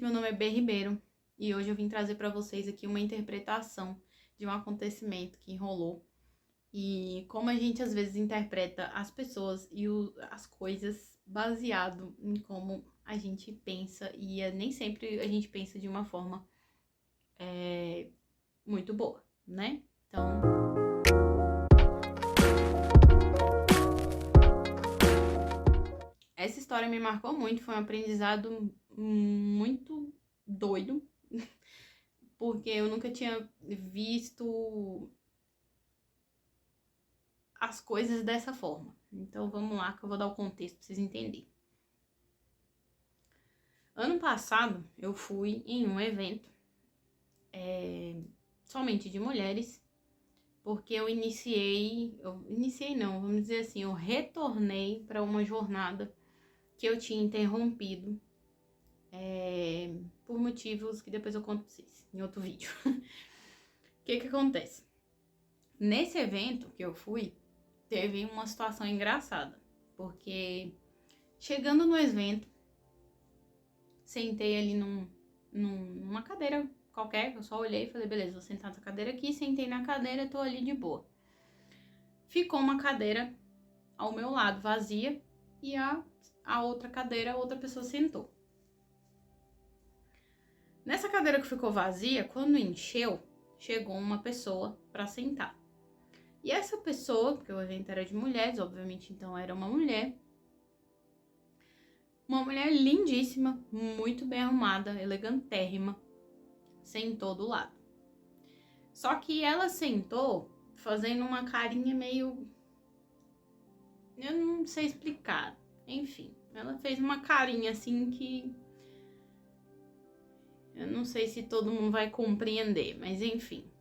meu nome é Bê Ribeiro e hoje eu vim trazer para vocês aqui uma interpretação de um acontecimento que rolou e como a gente às vezes interpreta as pessoas e as coisas baseado em como a gente pensa e nem sempre a gente pensa de uma forma muito boa, né? Então, essa história me marcou muito, foi um aprendizado muito doido, porque eu nunca tinha visto as coisas dessa forma. Então vamos lá que eu vou dar o contexto para vocês entenderem. Ano passado eu fui em um evento somente de mulheres, porque eu vamos dizer assim, eu retornei para uma jornada que eu tinha interrompido por motivos que depois eu conto pra vocês em outro vídeo. O que acontece? Nesse evento que eu fui, teve uma situação engraçada, porque chegando no evento, sentei ali numa cadeira qualquer, eu só olhei e falei, beleza, vou sentar nessa cadeira aqui, sentei na cadeira, tô ali de boa. Ficou uma cadeira ao meu lado vazia e a outra cadeira, a outra pessoa sentou. Nessa cadeira que ficou vazia, quando encheu, chegou uma pessoa para sentar. E essa pessoa, porque o evento era de mulheres, obviamente, então era uma mulher lindíssima, muito bem arrumada, elegantérrima, sentou do lado. Só que ela sentou fazendo uma carinha meio... eu não sei explicar. Enfim, ela fez uma carinha assim que... eu não sei se todo mundo vai compreender, mas enfim.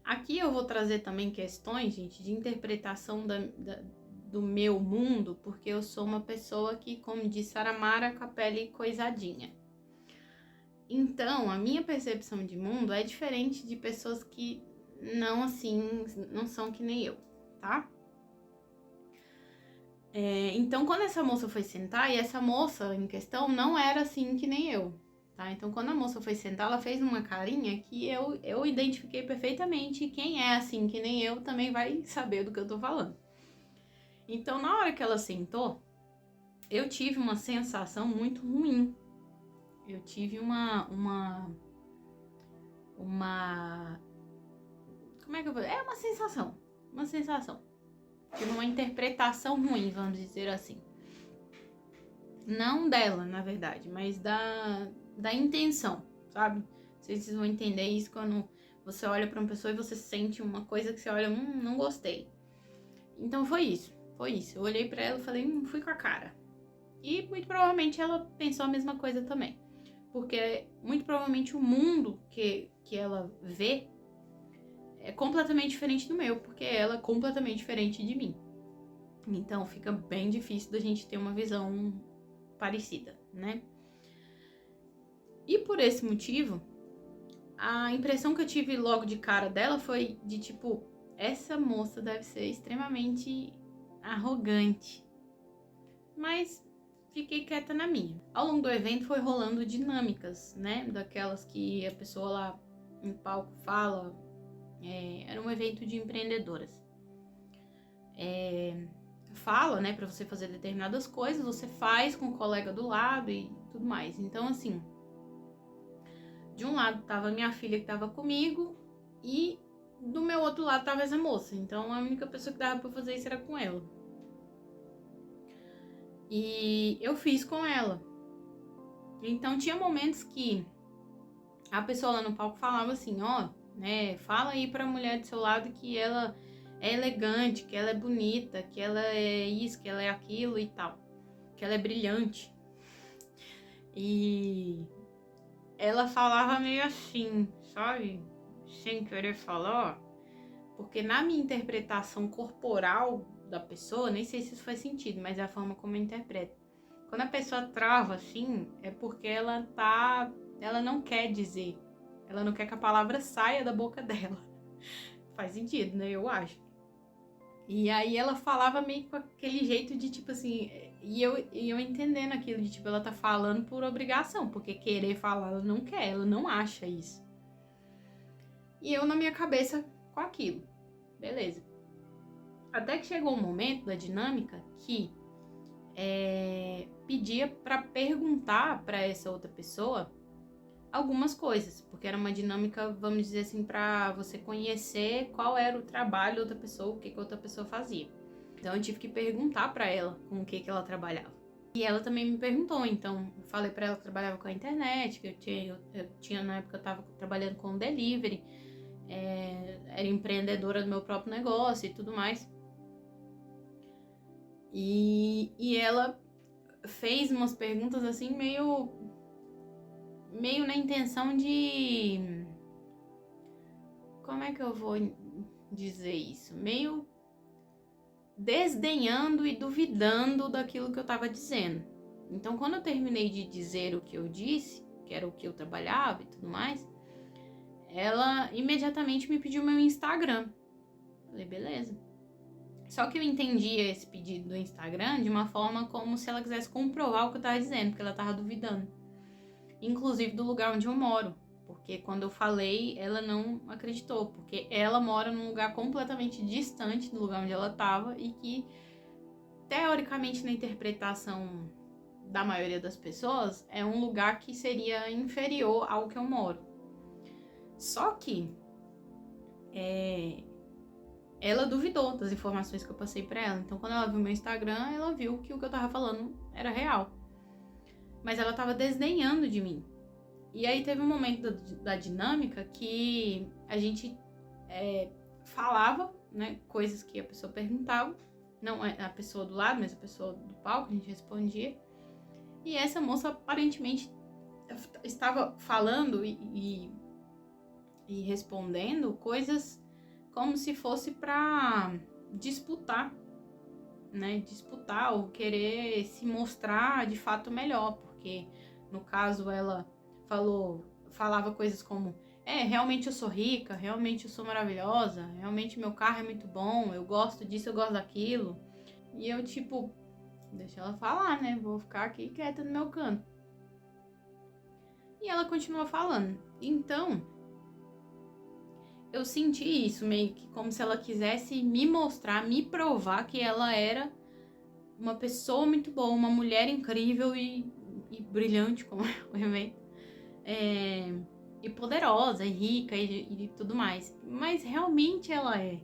Aqui eu vou trazer também questões, gente, de interpretação do meu mundo, porque eu sou uma pessoa que, como disse Saramara, com a pele coisadinha. Então, a minha percepção de mundo é diferente de pessoas que não são que nem eu, tá? Então, quando essa moça foi sentar, e essa moça em questão não era assim que nem eu, tá? Então, quando a moça foi sentar, ela fez uma carinha que eu identifiquei perfeitamente, e quem é assim que nem eu também vai saber do que eu tô falando. Então, na hora que ela sentou, eu tive uma sensação muito ruim. Eu tive uma como é que eu vou... uma sensação. Tive uma interpretação ruim, vamos dizer assim. Não dela, na verdade, mas da intenção, sabe? Não sei se vocês vão entender isso quando você olha pra uma pessoa e você sente uma coisa que você olha, não gostei. Então foi isso. Eu olhei pra ela e falei, fui com a cara. E muito provavelmente ela pensou a mesma coisa também. Porque muito provavelmente o mundo que ela vê é completamente diferente do meu, porque ela é completamente diferente de mim. Então fica bem difícil da gente ter uma visão parecida, né? E por esse motivo, a impressão que eu tive logo de cara dela foi de tipo, essa moça deve ser extremamente arrogante. Mas fiquei quieta na minha. Ao longo do evento foi rolando dinâmicas, né? Daquelas que a pessoa lá no palco fala. Era um evento de empreendedoras. Fala, né, pra você fazer determinadas coisas, você faz com o colega do lado e tudo mais. Então, assim, de um lado tava minha filha que tava comigo e do meu outro lado tava essa moça. Então, a única pessoa que dava pra fazer isso era com ela. E eu fiz com ela. Então, tinha momentos que a pessoa lá no palco falava assim, ó, né, fala aí pra mulher do seu lado que ela é elegante, que ela é bonita, que ela é isso, que ela é aquilo e tal, que ela é brilhante. E ela falava meio assim, sabe, sem querer falar, porque na minha interpretação corporal da pessoa, nem sei se isso faz sentido, mas é a forma como eu interpreto. Quando a pessoa trava assim, é porque ela não quer dizer, ela não quer que a palavra saia da boca dela. Faz sentido, né? Eu acho. E aí ela falava meio com aquele jeito de tipo assim, E eu entendendo aquilo de, tipo, ela tá falando por obrigação, porque querer falar ela não quer, ela não acha isso. E eu na minha cabeça com aquilo. Beleza. Até que chegou um momento da dinâmica que pedia pra perguntar pra essa outra pessoa algumas coisas, porque era uma dinâmica, vamos dizer assim, pra você conhecer qual era o trabalho da outra pessoa, o que a outra pessoa fazia. Então eu tive que perguntar pra ela com o que ela trabalhava. E ela também me perguntou, então eu falei pra ela que eu trabalhava com a internet, que eu tinha na época eu tava trabalhando com delivery, era empreendedora do meu próprio negócio e tudo mais. E ela fez umas perguntas assim meio na intenção de... Como é que eu vou dizer isso? Meio desdenhando e duvidando daquilo que eu tava dizendo. Então, quando eu terminei de dizer o que eu disse, que era o que eu trabalhava e tudo mais, ela imediatamente me pediu meu Instagram. Falei, beleza. Só que eu entendia esse pedido do Instagram de uma forma como se ela quisesse comprovar o que eu tava dizendo, porque ela tava duvidando. Inclusive do lugar onde eu moro. Porque quando eu falei, ela não acreditou. Porque ela mora num lugar completamente distante do lugar onde ela estava e que, teoricamente, na interpretação da maioria das pessoas, é um lugar que seria inferior ao que eu moro. Só que ela duvidou das informações que eu passei para ela. Então, quando ela viu meu Instagram, ela viu que o que eu tava falando era real. Mas ela tava desdenhando de mim. E aí teve um momento da dinâmica que a gente falava, né, coisas que a pessoa perguntava, não a pessoa do lado, mas a pessoa do palco, a gente respondia. E essa moça aparentemente estava falando e respondendo coisas como se fosse para disputar, né, disputar ou querer se mostrar de fato melhor, porque no caso ela falava coisas como realmente eu sou rica, realmente eu sou maravilhosa, realmente meu carro é muito bom, eu gosto disso, eu gosto daquilo. E eu tipo, deixa ela falar, né? Vou ficar aqui quieta no meu canto. E ela continua falando. Então, eu senti isso meio que como se ela quisesse me mostrar, me provar que ela era uma pessoa muito boa, uma mulher incrível e brilhante, como o evento. E poderosa, e rica e tudo mais. Mas realmente ela é.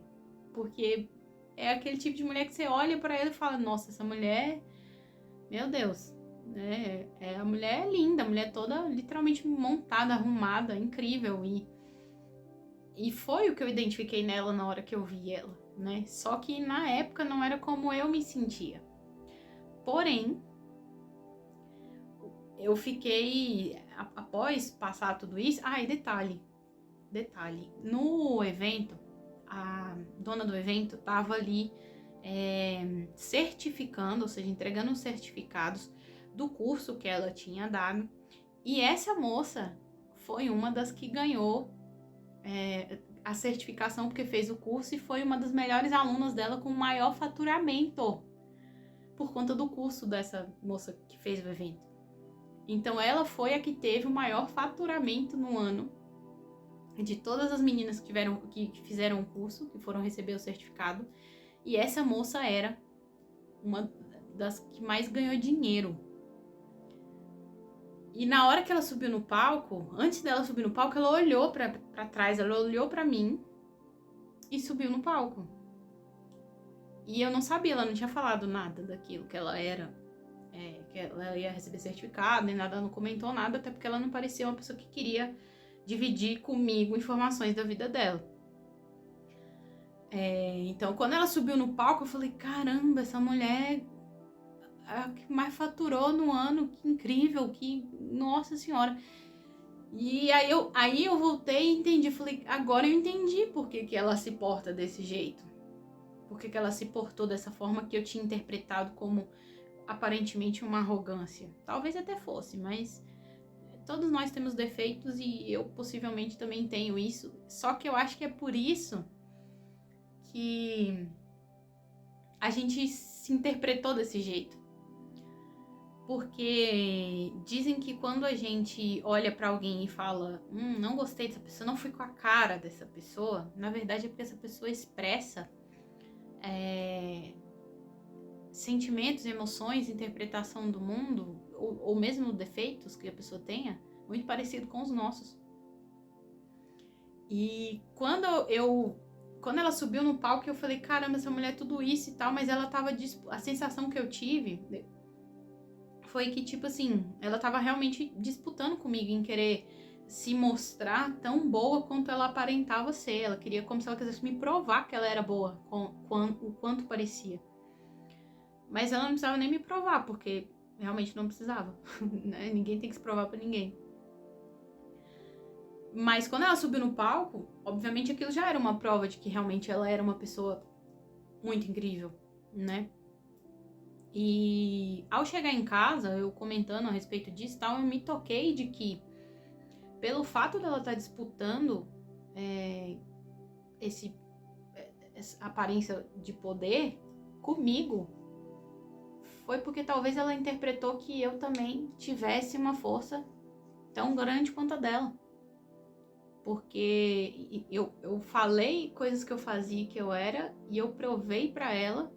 Porque é aquele tipo de mulher que você olha pra ela e fala, nossa, essa mulher, meu Deus, a mulher é linda, a mulher toda literalmente montada, arrumada, incrível. E foi o que eu identifiquei nela na hora que eu vi ela, né? Só que na época não era como eu me sentia. Porém, eu fiquei, após passar tudo isso... Ah, e detalhe, no evento, a dona do evento tava ali certificando, ou seja, entregando os certificados do curso que ela tinha dado. E essa moça foi uma das que ganhou a certificação porque fez o curso e foi uma das melhores alunas dela com maior faturamento por conta do curso dessa moça que fez o evento. Então ela foi a que teve o maior faturamento no ano de todas as meninas que fizeram o curso, que foram receber o certificado. E essa moça era uma das que mais ganhou dinheiro. E na hora que ela subiu no palco, antes dela subir no palco, ela olhou pra trás, ela olhou pra mim e subiu no palco. E eu não sabia, ela não tinha falado nada daquilo que ela era, que ela ia receber certificado, nem nada, ela não comentou nada, até porque ela não parecia uma pessoa que queria dividir comigo informações da vida dela. Então, quando ela subiu no palco, eu falei, caramba, essa mulher é a que mais faturou no ano, que incrível, que... Nossa Senhora. E aí eu voltei e entendi, falei, agora eu entendi por que ela se porta desse jeito. Por que ela se portou dessa forma que eu tinha interpretado como aparentemente uma arrogância. Talvez até fosse, mas todos nós temos defeitos e eu possivelmente também tenho isso. Só que eu acho que é por isso que a gente se interpretou desse jeito. Porque dizem que quando a gente olha pra alguém e fala, não gostei dessa pessoa, não fui com a cara dessa pessoa, na verdade é porque essa pessoa expressa sentimentos, emoções, interpretação do mundo, ou mesmo defeitos que a pessoa tenha, muito parecido com os nossos. E quando ela subiu no palco, eu falei, caramba, essa mulher é tudo isso e tal, mas ela tava, a sensação que eu tive foi que, tipo assim, ela tava realmente disputando comigo em querer se mostrar tão boa quanto ela aparentava ser. Ela queria, como se ela quisesse me provar que ela era boa, o quanto parecia. Mas ela não precisava nem me provar, porque realmente não precisava. Né? Ninguém tem que se provar pra ninguém. Mas quando ela subiu no palco, obviamente aquilo já era uma prova de que realmente ela era uma pessoa muito incrível, né? E ao chegar em casa, eu comentando a respeito disso e tal, eu me toquei de que, pelo fato dela estar disputando essa aparência de poder comigo, foi porque talvez ela interpretou que eu também tivesse uma força tão grande quanto a dela. Porque eu falei coisas que eu fazia que eu era, e eu provei pra ela,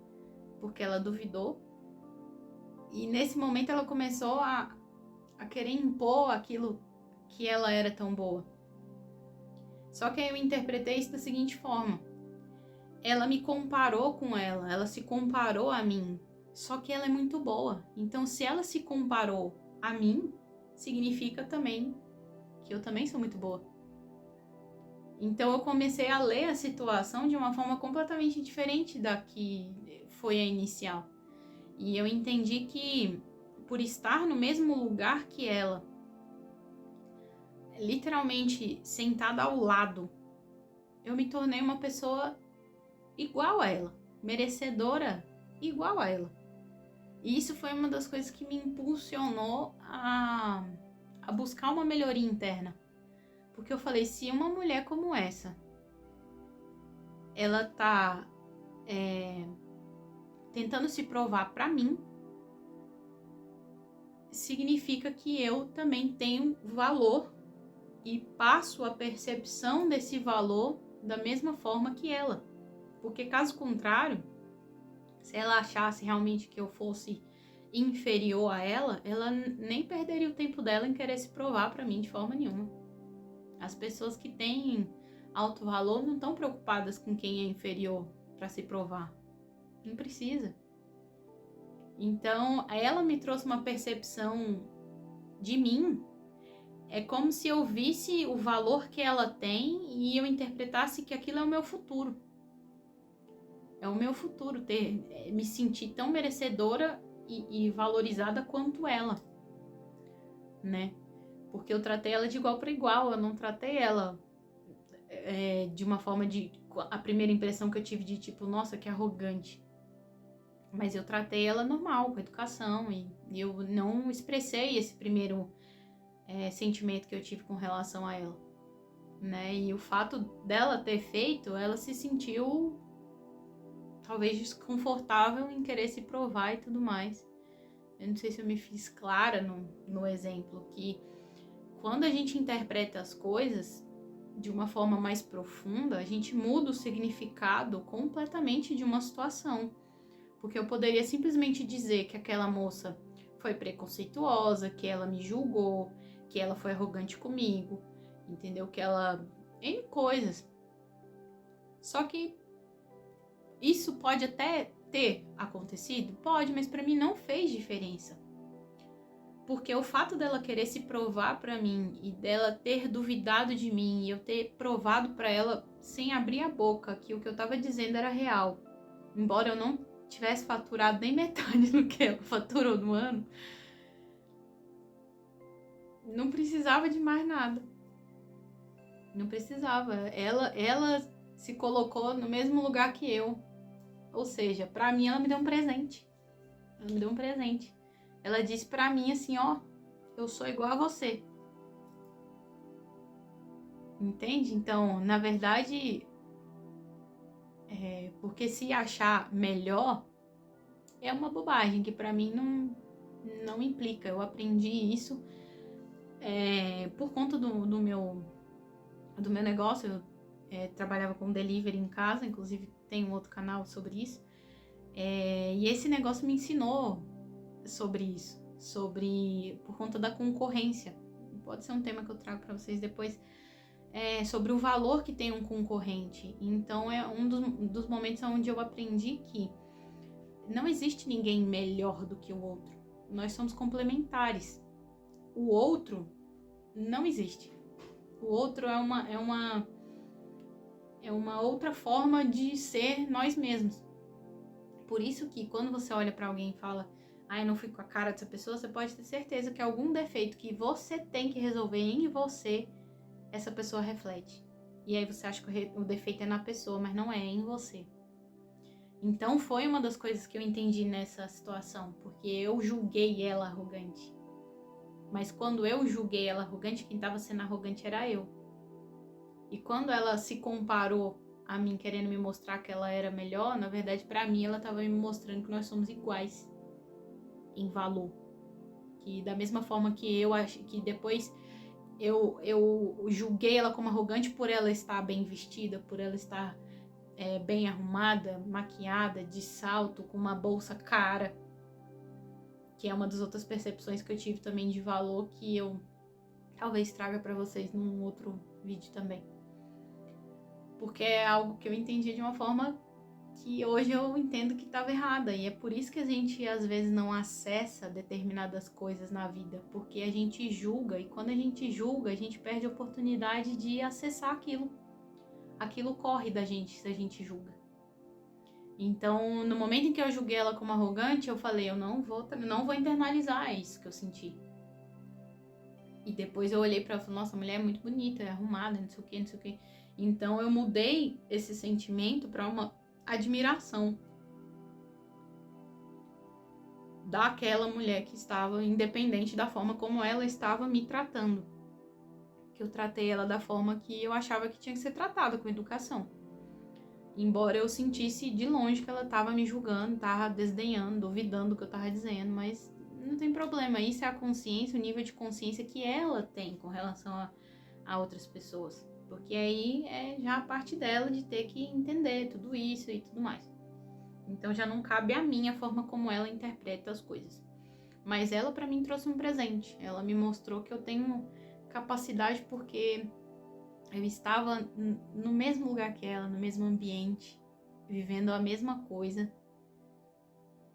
porque ela duvidou. E nesse momento ela começou a querer impor aquilo que ela era tão boa. Só que aí eu interpretei isso da seguinte forma. Ela me comparou com ela se comparou a mim. Só que ela é muito boa. Então, se ela se comparou a mim, significa também que eu também sou muito boa. Então, eu comecei a ler a situação de uma forma completamente diferente da que foi a inicial. E eu entendi que, por estar no mesmo lugar que ela, literalmente sentada ao lado, eu me tornei uma pessoa igual a ela, merecedora igual a ela. E isso foi uma das coisas que me impulsionou a buscar uma melhoria interna. Porque eu falei, se uma mulher como essa, ela tá tentando se provar pra mim, significa que eu também tenho valor e passo a percepção desse valor da mesma forma que ela. Porque caso contrário, se ela achasse realmente que eu fosse inferior a ela, ela nem perderia o tempo dela em querer se provar pra mim de forma nenhuma. As pessoas que têm alto valor não estão preocupadas com quem é inferior pra se provar. Não precisa. Então, ela me trouxe uma percepção de mim. É como se eu visse o valor que ela tem e eu interpretasse que aquilo é o meu futuro. É o meu futuro me sentir tão merecedora e valorizada quanto ela, né? Porque eu tratei ela de igual para igual, eu não tratei ela de uma forma de... A primeira impressão que eu tive de tipo, nossa, que arrogante. Mas eu tratei ela normal, com educação, e eu não expressei esse primeiro sentimento que eu tive com relação a ela, né? E o fato dela ter feito, ela se sentiu talvez desconfortável em querer se provar e tudo mais. Eu não sei se eu me fiz clara no exemplo, que quando a gente interpreta as coisas de uma forma mais profunda, a gente muda o significado completamente de uma situação. Porque eu poderia simplesmente dizer que aquela moça foi preconceituosa, que ela me julgou, que ela foi arrogante comigo, entendeu? Que ela... N coisas. Só que isso pode até ter acontecido? Pode, mas pra mim não fez diferença. Porque o fato dela querer se provar pra mim e dela ter duvidado de mim e eu ter provado pra ela sem abrir a boca que o que eu tava dizendo era real, embora eu não tivesse faturado nem metade do que ela faturou no ano, não precisava de mais nada. Não precisava. Ela se colocou no mesmo lugar que eu. Ou seja, pra mim ela me deu um presente. Ela me deu um presente. Ela disse pra mim assim, ó, eu sou igual a você. Entende? Então, na verdade, porque se achar melhor é uma bobagem que pra mim não implica. Eu aprendi isso por conta do meu negócio. Eu trabalhava com delivery em casa, inclusive tem um outro canal sobre isso. E esse negócio me ensinou sobre isso, por conta da concorrência. Pode ser um tema que eu trago para vocês depois, sobre o valor que tem um concorrente. Então é um dos momentos onde eu aprendi que não existe ninguém melhor do que o outro. Nós somos complementares. O outro não existe. O outro é uma outra forma de ser nós mesmos. Por isso que quando você olha pra alguém e fala, eu não fui com a cara dessa pessoa, você pode ter certeza que algum defeito que você tem que resolver em você, essa pessoa reflete. E aí você acha que o defeito é na pessoa, mas não é em você. Então foi uma das coisas que eu entendi nessa situação, porque eu julguei ela arrogante. Mas quando eu julguei ela arrogante, quem estava sendo arrogante era eu. E quando ela se comparou a mim, querendo me mostrar que ela era melhor, na verdade, pra mim, ela tava me mostrando que nós somos iguais em valor. Que da mesma forma que eu acho que depois eu julguei ela como arrogante por ela estar bem vestida, por ela estar bem arrumada, maquiada, de salto, com uma bolsa cara, que é uma das outras percepções que eu tive também de valor, que eu talvez traga pra vocês num outro vídeo também. Porque é algo que eu entendi de uma forma que hoje eu entendo que estava errada. E é por isso que a gente às vezes não acessa determinadas coisas na vida. Porque a gente julga, e quando a gente julga, a gente perde a oportunidade de acessar aquilo. Aquilo corre da gente se a gente julga. Então, no momento em que eu julguei ela como arrogante, eu falei, eu não vou internalizar isso que eu senti. E depois eu olhei pra ela e falei, nossa, a mulher é muito bonita, é arrumada, não sei o que, não sei o que. Então eu mudei esse sentimento para uma admiração daquela mulher que estava, independente da forma como ela estava me tratando. Que eu tratei ela da forma que eu achava que tinha que ser tratada, com educação. Embora eu sentisse de longe que ela estava me julgando, estava desdenhando, duvidando do que eu estava dizendo, mas não tem problema. Isso é a consciência, o nível de consciência que ela tem com relação a outras pessoas. Porque aí é já a parte dela de ter que entender tudo isso e tudo mais. Então já não cabe a mim a forma como ela interpreta as coisas. Mas ela pra mim trouxe um presente. Ela me mostrou que eu tenho capacidade porque eu estava no mesmo lugar que ela, no mesmo ambiente, vivendo a mesma coisa.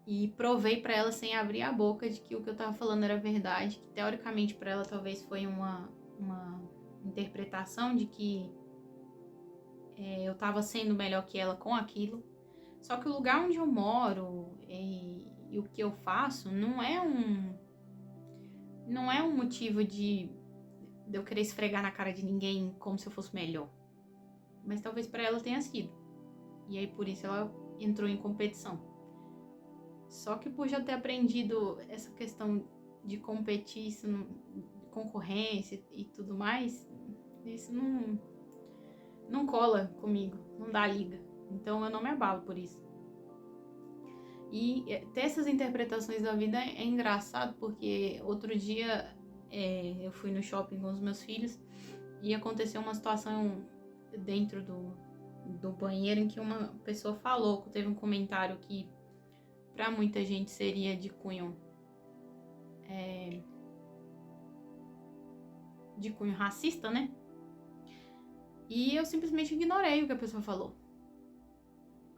E provei pra ela sem abrir a boca de que o que eu tava falando era verdade. Que teoricamente pra ela talvez foi uma interpretação de que eu tava sendo melhor que ela com aquilo. Só que o lugar onde eu moro e o que eu faço não é um motivo de eu querer esfregar na cara de ninguém como se eu fosse melhor. Mas talvez pra ela tenha sido. E aí por isso ela entrou em competição. Só que por já ter aprendido essa questão de competir, isso concorrência e tudo mais, isso não cola comigo, não dá liga. Então eu não me abalo por isso. E ter essas interpretações da vida é engraçado, porque outro dia eu fui no shopping com os meus filhos e aconteceu uma situação dentro do banheiro em que uma pessoa falou, teve um comentário que pra muita gente seria de cunho racista, né? E eu simplesmente ignorei o que a pessoa falou.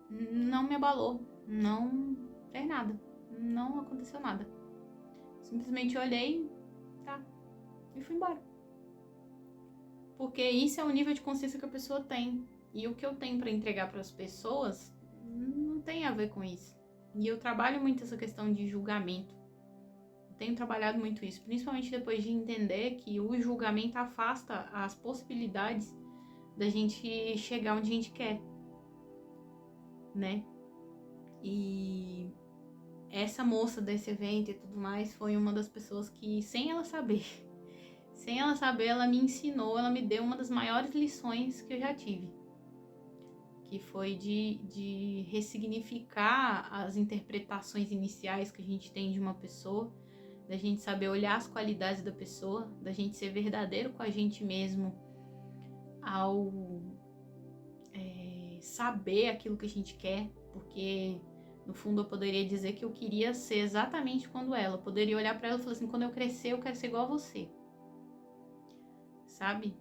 Não me abalou, não fez nada, não aconteceu nada. Simplesmente olhei, tá, e fui embora. Porque isso é o nível de consciência que a pessoa tem. E o que eu tenho pra entregar para as pessoas não tem a ver com isso. E eu trabalho muito essa questão de julgamento. Eu tenho trabalhado muito isso, principalmente depois de entender que o julgamento afasta as possibilidades da gente chegar onde a gente quer, né? E essa moça desse evento e tudo mais foi uma das pessoas que, sem ela saber, ela me ensinou, ela me deu uma das maiores lições que eu já tive. Que foi de ressignificar as interpretações iniciais que a gente tem de uma pessoa da gente saber olhar as qualidades da pessoa, da gente ser verdadeiro com a gente mesmo ao saber aquilo que a gente quer, porque no fundo eu poderia dizer que eu queria ser exatamente quando ela, eu poderia olhar pra ela e falar assim, quando eu crescer eu quero ser igual a você, sabe?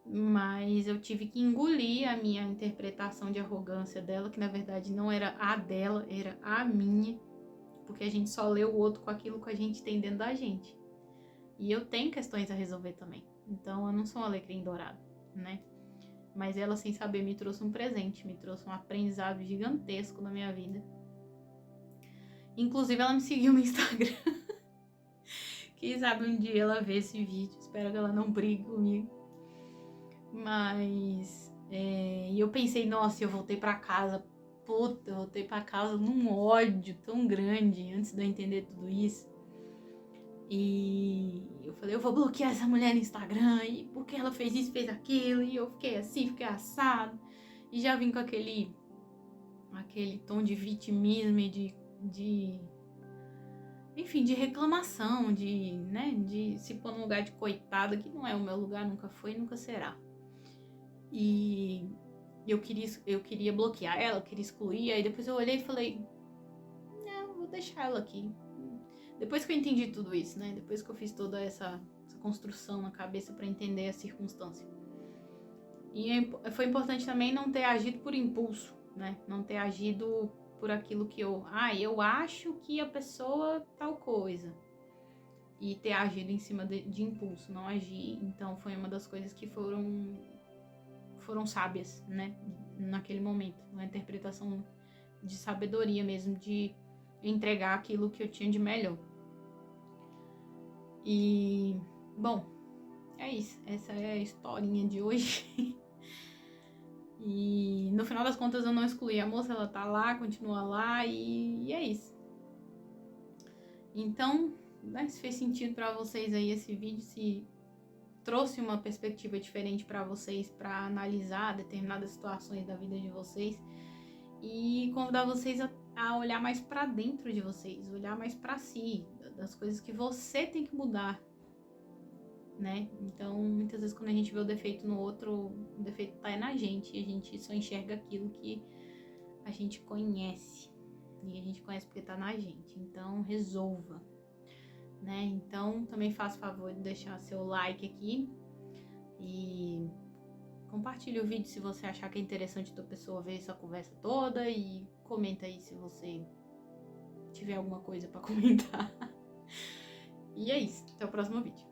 Mas eu tive que engolir a minha interpretação de arrogância dela, que na verdade não era a dela, era a minha, porque a gente só lê o outro com aquilo que a gente tem dentro da gente. E eu tenho questões a resolver também, então eu não sou um alecrim dourado, né? Mas ela, sem saber, me trouxe um presente, me trouxe um aprendizado gigantesco na minha vida. Inclusive, ela me seguiu no Instagram. Quem sabe um dia ela vê esse vídeo, espero que ela não brigue comigo. Mas, e eu pensei, nossa, eu voltei pra casa, puta, eu voltei pra casa num ódio tão grande antes de eu entender tudo isso. E eu falei, eu vou bloquear essa mulher no Instagram, e porque ela fez isso, fez aquilo, e eu fiquei assim, fiquei assado. E já vim com aquele tom de vitimismo e enfim, de reclamação, de se pôr num lugar de coitada, que não é o meu lugar, nunca foi e nunca será. E eu queria bloquear ela, eu queria excluir, aí depois eu olhei e falei, não, vou deixar ela aqui. Depois que eu entendi tudo isso, né? Depois que eu fiz toda essa construção na cabeça para entender a circunstância. E foi importante também não ter agido por impulso, né? Não ter agido por aquilo que eu acho que a pessoa tal coisa. E ter agido em cima de impulso, não agir. Então foi uma das coisas que foram sábias, né? Naquele momento. Uma interpretação de sabedoria mesmo, de entregar aquilo que eu tinha de melhor. E, bom, é isso. Essa é a historinha de hoje. E no final das contas eu não excluí a moça, ela tá lá, continua lá e é isso. Então, né, se fez sentido pra vocês aí esse vídeo, se trouxe uma perspectiva diferente pra vocês pra analisar determinadas situações da vida de vocês e convidar vocês a olhar mais pra dentro de vocês, olhar mais pra si, das coisas que você tem que mudar, né? Então, muitas vezes quando a gente vê o defeito no outro, o defeito tá na gente e a gente só enxerga aquilo que a gente conhece. E a gente conhece porque tá na gente. Então, resolva, né? Então, também faça favor de deixar seu like aqui e compartilhe o vídeo se você achar que é interessante da pessoa ver essa conversa toda e comenta aí se você tiver alguma coisa pra comentar. E é isso. Até o próximo vídeo.